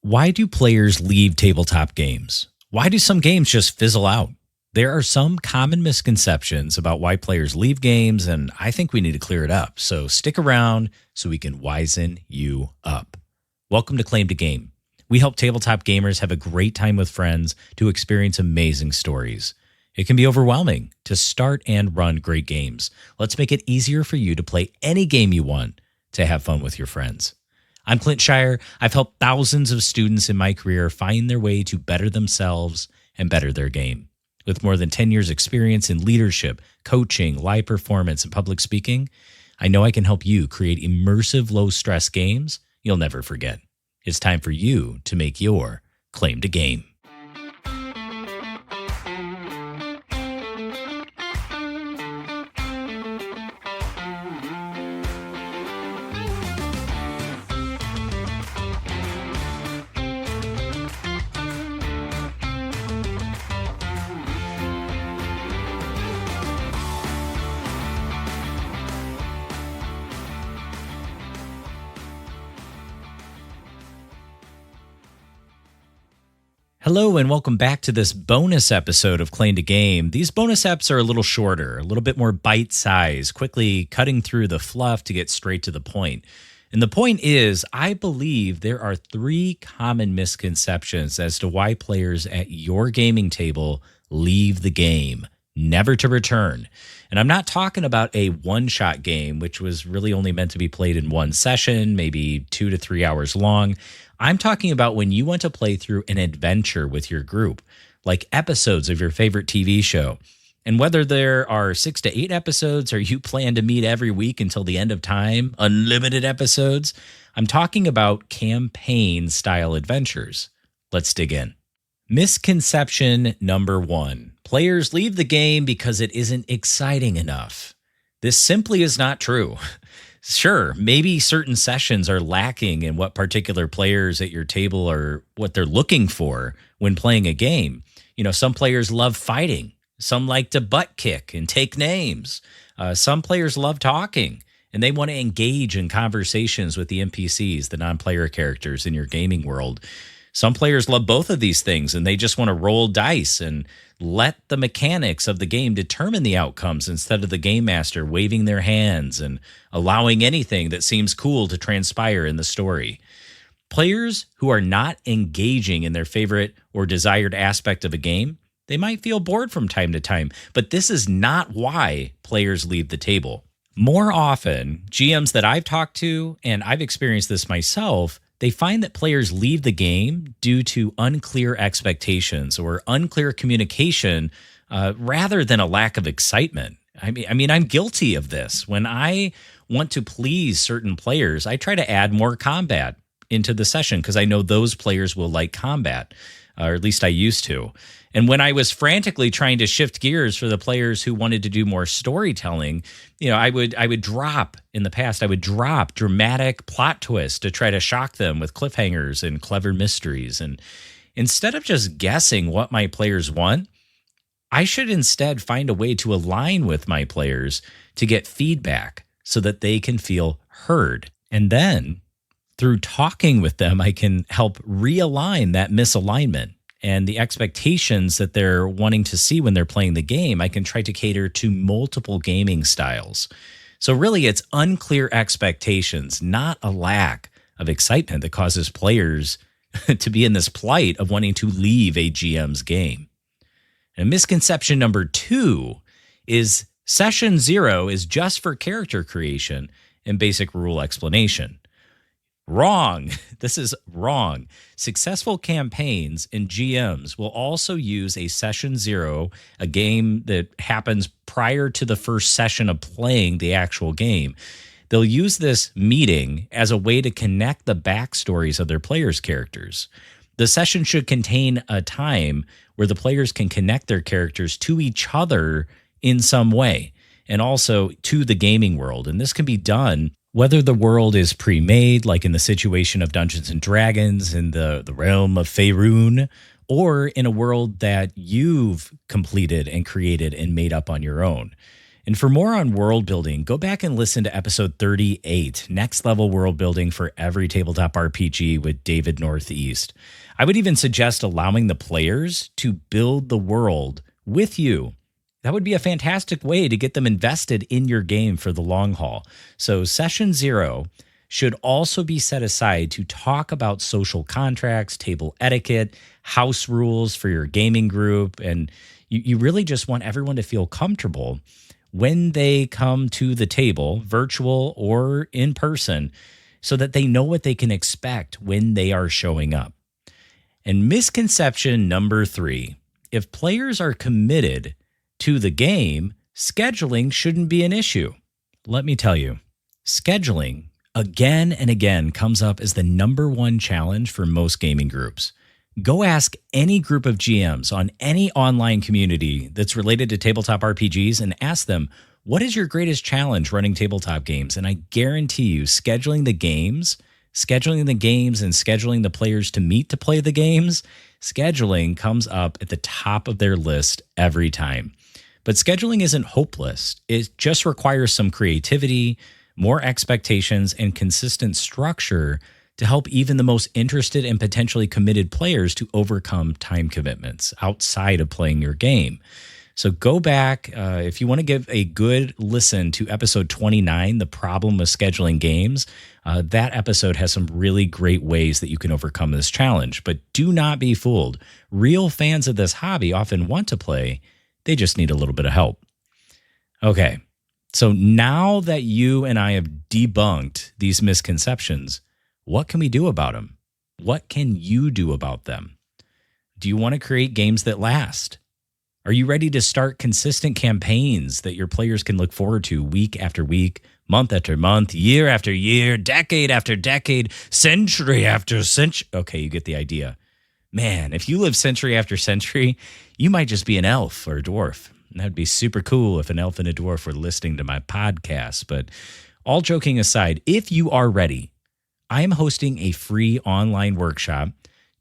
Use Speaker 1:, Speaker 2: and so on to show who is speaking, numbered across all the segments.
Speaker 1: Why do players leave tabletop games? Why do some games just fizzle out? There are some common misconceptions about why players leave games, and I think we need to clear it up. So stick around so we can wisen you up. Welcome to Claim to Game. We help tabletop gamers have a great time with friends to experience amazing stories. It can be overwhelming to start and run great games. Let's make it easier for you to play any game you want to have fun with your friends. I'm Clint.scheirer. I've helped thousands of students in my career find their way to better themselves and better their game. With more than 10 years experience in leadership, coaching, live performance, and public speaking, I know I can help you create immersive, low-stress games you'll never forget. It's time for you to make your claim to game. Hello and welcome back to this bonus episode of Claim to Game. These bonus eps are a little shorter, a little bit more bite-sized, quickly cutting through the fluff to get straight to the point. And the point is, I believe there are 3 common misconceptions as to why players at your gaming table leave the game, never to return. And I'm not talking about a one-shot game, which was really only meant to be played in one session, maybe 2 to 3 hours long. I'm talking about when you want to play through an adventure with your group, like episodes of your favorite TV show. And whether there are 6 to 8 episodes or you plan to meet every week until the end of time, unlimited episodes, I'm talking about campaign-style adventures. Let's dig in. Misconception number 1. Players leave the game because it isn't exciting enough. This simply is not true. Sure, maybe certain sessions are lacking in what particular players at your table are what they're looking for when playing a game. You know, some players love fighting. Some like to butt kick and take names. Some players love talking, and they want to engage in conversations with the NPCs, the non-player characters in your gaming world. Some players love both of these things, and they just want to roll dice and let the mechanics of the game determine the outcomes instead of the game master waving their hands and allowing anything that seems cool to transpire in the story. Players who are not engaging in their favorite or desired aspect of a game, they might feel bored from time to time, but this is not why players leave the table. More often, GMs that I've talked to, and I've experienced this myself, they find that players leave the game due to unclear expectations or unclear communication rather than a lack of excitement. I mean, I'm guilty of this. When I want to please certain players, I try to add more combat into the session because I know those players will like combat, or at least I used to. And when I was frantically trying to shift gears for the players who wanted to do more storytelling, you know, I would drop dramatic plot twists to try to shock them with cliffhangers and clever mysteries. And instead of just guessing what my players want, I should instead find a way to align with my players to get feedback so that they can feel heard. And then through talking with them, I can help realign that misalignment. And the expectations that they're wanting to see when they're playing the game, I can try to cater to multiple gaming styles. So really, it's unclear expectations, not a lack of excitement that causes players to be in this plight of wanting to leave a GM's game. And misconception number 2 is session 0 is just for character creation and basic rule explanation. Wrong. This is wrong. Successful campaigns and GMs will also use a session 0, a game that happens prior to the first session of playing the actual game. They'll use this meeting as a way to connect the backstories of their players' characters. The session should contain a time where the players can connect their characters to each other in some way and also to the gaming world. And this can be done whether the world is pre-made, like in the situation of Dungeons & Dragons in the realm of Faerun, or in a world that you've completed and created and made up on your own. And for more on world building, go back and listen to episode 38, Next Level World Building for Every Tabletop RPG with David Northeast. I would even suggest allowing the players to build the world with you. That would be a fantastic way to get them invested in your game for the long haul. So session 0 should also be set aside to talk about social contracts, table etiquette, house rules for your gaming group, and you really just want everyone to feel comfortable when they come to the table, virtual or in person, so that they know what they can expect when they are showing up. And misconception number 3, if players are committed to the game, scheduling shouldn't be an issue. Let me tell you, scheduling again and again comes up as the number one challenge for most gaming groups. Go ask any group of GMs on any online community that's related to tabletop RPGs and ask them, what is your greatest challenge running tabletop games? And I guarantee you, scheduling the games and scheduling the players to meet to play the games, scheduling comes up at the top of their list every time. But scheduling isn't hopeless. It just requires some creativity, more expectations, and consistent structure to help even the most interested and potentially committed players to overcome time commitments outside of playing your game. So go back, if you want to give a good listen to episode 29, The Problem with Scheduling Games, that episode has some really great ways that you can overcome this challenge. But do not be fooled. Real fans of this hobby often want to play. They just need a little bit of help. Okay, so now that you and I have debunked these misconceptions, what can we do about them? What can you do about them? Do you want to create games that last? Are you ready to start consistent campaigns that your players can look forward to week after week, month after month, year after year, decade after decade, century after century? Okay, you get the idea. Man, if you live century after century, you might just be an elf or a dwarf. That'd be super cool if an elf and a dwarf were listening to my podcast. But all joking aside, if you are ready, I am hosting a free online workshop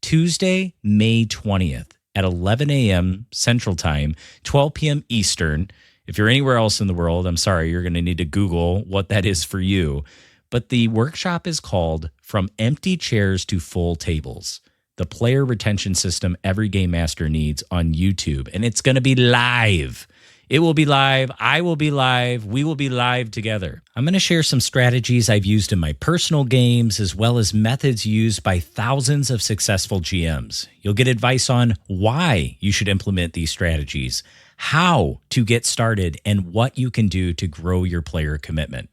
Speaker 1: Tuesday, May 20th at 11 a.m. Central Time, 12 p.m. Eastern. If you're anywhere else in the world, I'm sorry, you're going to need to Google what that is for you. But the workshop is called From Empty Chairs to Full Tables, the player retention system every game master needs on YouTube. And it's going to be live. It will be live. I will be live. We will be live together. I'm going to share some strategies I've used in my personal games, as well as methods used by thousands of successful GMs. You'll get advice on why you should implement these strategies, how to get started, and what you can do to grow your player commitment.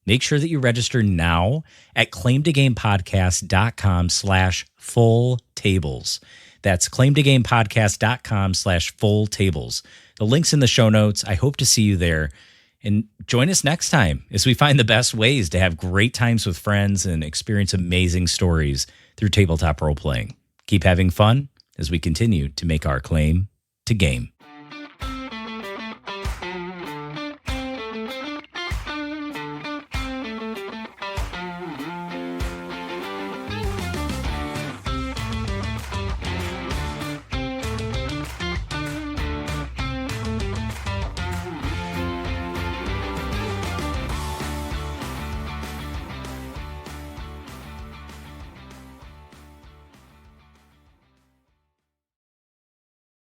Speaker 1: Make sure that you register now at claimtogamepodcast.com/full tables. That's claimtogamepodcast.com/full tables. The link's in the show notes. I hope to see you there. And join us next time as we find the best ways to have great times with friends and experience amazing stories through tabletop role-playing. Keep having fun as we continue to make our claim to game.